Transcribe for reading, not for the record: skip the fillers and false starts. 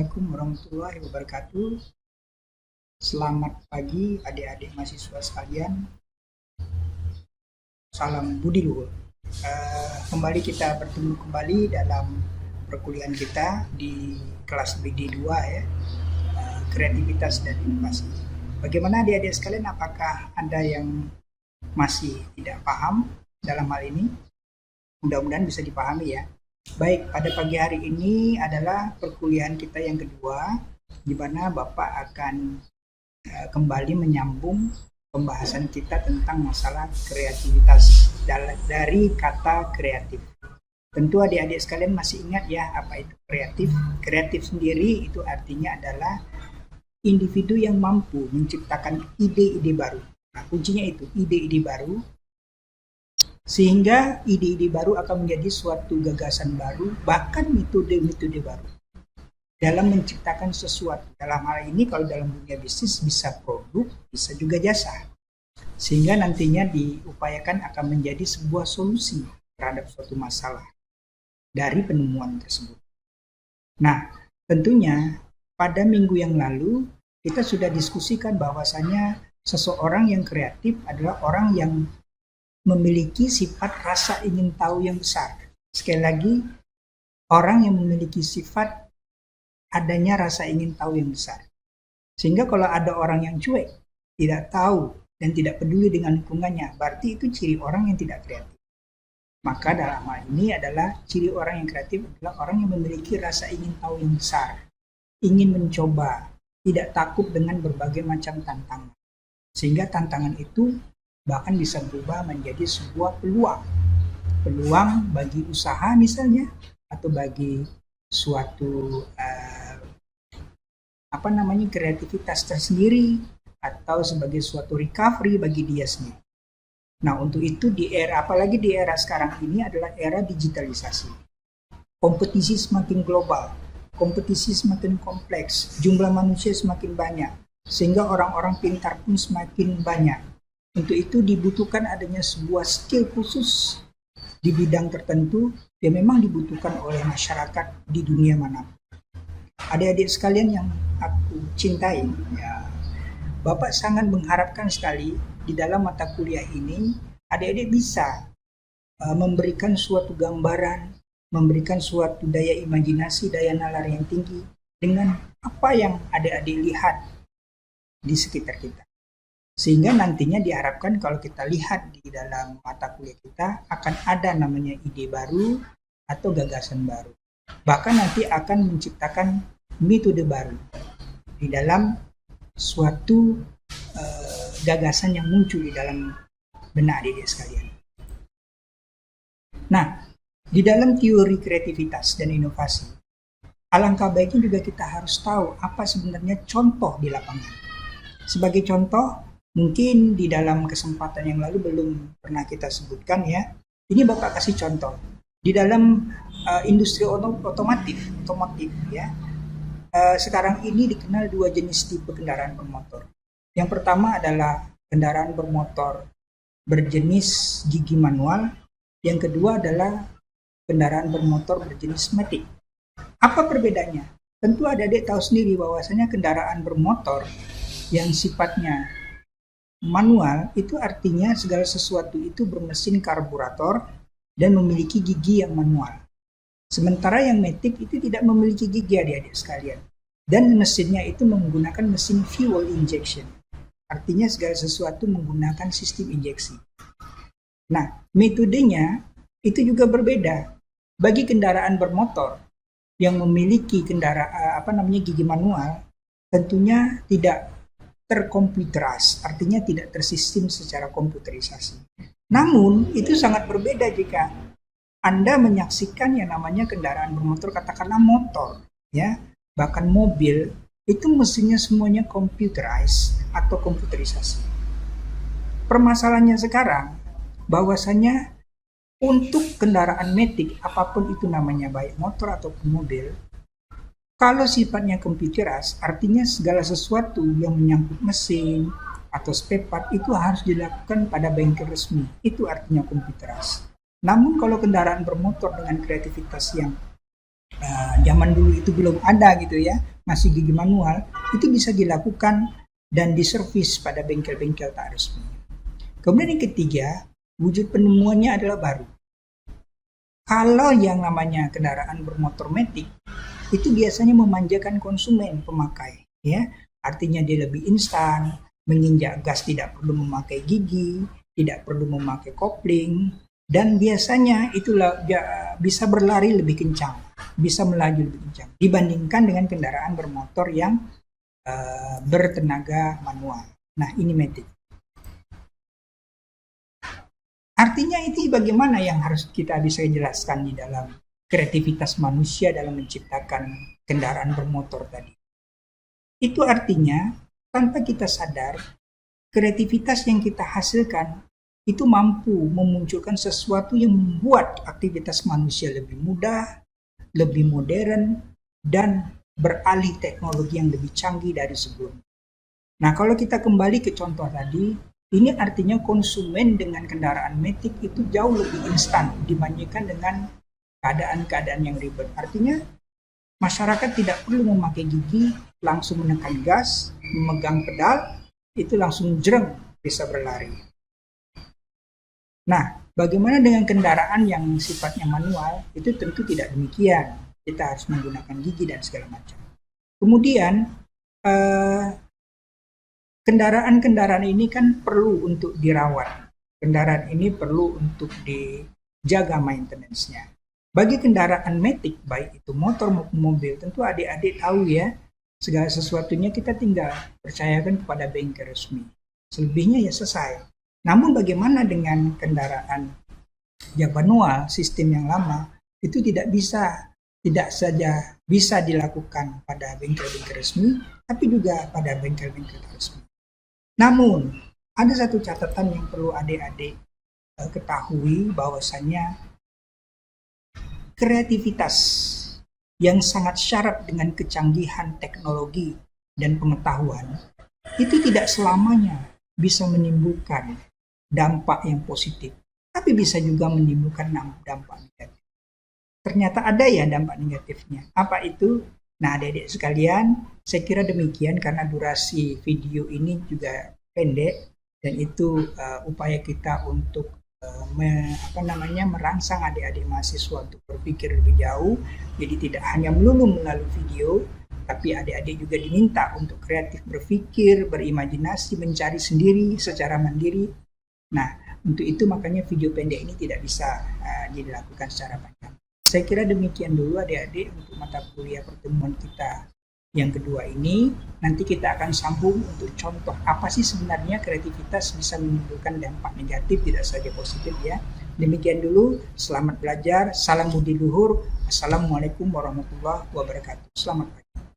Assalamualaikum warahmatullahi wabarakatuh. Selamat pagi adik-adik mahasiswa sekalian. Salam budi luhur. Kembali kita bertemu kembali dalam perkuliahan kita di kelas BD2 ya, kreativitas dan inovasi. Bagaimana adik-adik sekalian, apakah Anda yang masih tidak paham dalam hal ini? Mudah-mudahan bisa dipahami ya. Baik, pada pagi hari ini adalah perkuliahan kita yang kedua, di mana Bapak akan kembali menyambung pembahasan kita tentang masalah kreativitas dari kata kreatif. Tentu adik-adik sekalian masih ingat ya apa itu kreatif. Kreatif sendiri itu artinya adalah individu yang mampu menciptakan ide-ide baru. Nah, kuncinya itu ide-ide baru, sehingga ide-ide baru akan menjadi suatu gagasan baru, bahkan metode-metode baru dalam menciptakan sesuatu. Dalam hal ini kalau dalam dunia bisnis bisa produk, bisa juga jasa, sehingga nantinya diupayakan akan menjadi sebuah solusi terhadap suatu masalah dari penemuan tersebut. Nah, tentunya pada minggu yang lalu kita sudah diskusikan bahwasanya seseorang yang kreatif adalah orang yang memiliki sifat rasa ingin tahu yang besar. Sekali lagi, orang yang memiliki sifat adanya rasa ingin tahu yang besar. Sehingga kalau ada orang yang cuek, tidak tahu, dan tidak peduli dengan lingkungannya, berarti itu ciri orang yang tidak kreatif. Maka dalam hal ini adalah ciri orang yang kreatif adalah orang yang memiliki rasa ingin tahu yang besar, ingin mencoba, tidak takut dengan berbagai macam tantangan. Sehingga tantangan itu bahkan bisa berubah menjadi sebuah peluang bagi usaha misalnya, atau bagi suatu kreativitas tersendiri, atau sebagai suatu recovery bagi dia sendiri. Nah, untuk itu apalagi di era sekarang ini adalah era digitalisasi. Kompetisi semakin global, kompetisi semakin kompleks, jumlah manusia semakin banyak, sehingga orang-orang pintar pun semakin banyak. Untuk itu dibutuhkan adanya sebuah skill khusus di bidang tertentu yang memang dibutuhkan oleh masyarakat di dunia manapun. Adik-adik sekalian yang aku cintai, ya, Bapak sangat mengharapkan sekali di dalam mata kuliah ini adik-adik bisa memberikan suatu gambaran, memberikan suatu daya imajinasi, daya nalar yang tinggi dengan apa yang adik-adik lihat di sekitar kita. Sehingga nantinya diharapkan kalau kita lihat di dalam mata kuliah kita akan ada namanya ide baru atau gagasan baru. Bahkan nanti akan menciptakan metode baru di dalam suatu gagasan yang muncul di dalam benak adik-adik sekalian. Nah, di dalam teori kreativitas dan inovasi, alangkah baiknya juga kita harus tahu apa sebenarnya contoh di lapangan. Sebagai contoh, mungkin di dalam kesempatan yang lalu belum pernah kita sebutkan ya. Ini Bapak kasih contoh. Di dalam industri otomotif ya. Sekarang ini dikenal dua jenis tipe kendaraan bermotor. Yang pertama adalah kendaraan bermotor berjenis gigi manual. Yang kedua adalah kendaraan bermotor berjenis matic. Apa perbedaannya? Tentu adik-adik tahu sendiri bahwasanya kendaraan bermotor yang sifatnya manual itu artinya segala sesuatu itu bermesin karburator dan memiliki gigi yang manual. Sementara yang matic itu tidak memiliki gigi adik-adik sekalian. Dan mesinnya itu menggunakan mesin fuel injection. Artinya segala sesuatu menggunakan sistem injeksi. Nah, metodenya itu juga berbeda. Bagi kendaraan bermotor yang memiliki gigi manual, tentunya tidak terkomputerized, artinya tidak tersistem secara komputerisasi. Namun itu sangat berbeda jika Anda menyaksikan yang namanya kendaraan bermotor, katakanlah motor, ya, bahkan mobil, itu mesinnya semuanya computerized atau komputerisasi. Permasalahannya sekarang bahwasanya untuk kendaraan matic, apapun itu namanya, baik motor ataupun mobil, kalau sifatnya computerized, artinya segala sesuatu yang menyangkut mesin atau spare part itu harus dilakukan pada bengkel resmi. Itu artinya computerized. Namun kalau kendaraan bermotor dengan kreativitas yang zaman dulu itu belum ada gitu ya, masih gigi manual, itu bisa dilakukan dan diservis pada bengkel-bengkel tak resmi. Kemudian yang ketiga, wujud penemuannya adalah baru. Kalau yang namanya kendaraan bermotor matic, itu biasanya memanjakan konsumen pemakai, ya. Artinya dia lebih instan, menginjak gas tidak perlu memakai gigi, tidak perlu memakai kopling, dan biasanya itulah bisa berlari lebih kencang, bisa melaju lebih kencang dibandingkan dengan kendaraan bermotor yang bertenaga manual. Nah, ini matic. Artinya itu bagaimana yang harus kita bisa jelaskan di dalam kreativitas manusia dalam menciptakan kendaraan bermotor tadi. Itu artinya tanpa kita sadar, kreativitas yang kita hasilkan itu mampu memunculkan sesuatu yang membuat aktivitas manusia lebih mudah, lebih modern, dan beralih teknologi yang lebih canggih dari sebelumnya. Nah, kalau kita kembali ke contoh tadi, ini artinya konsumen dengan kendaraan matic itu jauh lebih instan dibandingkan dengan keadaan-keadaan yang ribet. Artinya masyarakat tidak perlu memakai gigi, langsung menekan gas, memegang pedal, itu langsung jreng bisa berlari. Nah, bagaimana dengan kendaraan yang sifatnya manual? Itu tentu tidak demikian. Kita harus menggunakan gigi dan segala macam. Kemudian kendaraan-kendaraan ini kan perlu untuk dirawat. Kendaraan ini perlu untuk dijaga maintenance-nya. Bagi kendaraan matic, baik itu motor maupun mobil, tentu adik-adik tahu ya, segala sesuatunya kita tinggal percayakan kepada bengkel resmi. Selebihnya ya selesai. Namun bagaimana dengan kendaraan yang manual, sistem yang lama, itu tidak saja bisa dilakukan pada bengkel-bengkel resmi, tapi juga pada bengkel-bengkel resmi. Namun, ada satu catatan yang perlu adik-adik ketahui, bahwasannya kreativitas yang sangat syarat dengan kecanggihan teknologi dan pengetahuan itu tidak selamanya bisa menimbulkan dampak yang positif, tapi bisa juga menimbulkan dampak negatif. Ternyata ada ya dampak negatifnya. Apa itu? Nah, adik-adik sekalian, saya kira demikian karena durasi video ini juga pendek dan itu upaya kita untuk merangsang adik-adik mahasiswa untuk berpikir lebih jauh. Jadi tidak hanya melulu melalui video, tapi adik-adik juga diminta untuk kreatif berpikir, berimajinasi, mencari sendiri secara mandiri. Nah, untuk itu makanya video pendek ini tidak bisa dilakukan secara panjang. Saya kira demikian dulu adik-adik untuk mata kuliah pertemuan kita yang kedua ini. Nanti kita akan sambung untuk contoh apa sih sebenarnya kreativitas bisa menimbulkan dampak negatif, tidak saja positif ya. Demikian dulu, selamat belajar, salam budi luhur, assalamualaikum warahmatullahi wabarakatuh. Selamat pagi.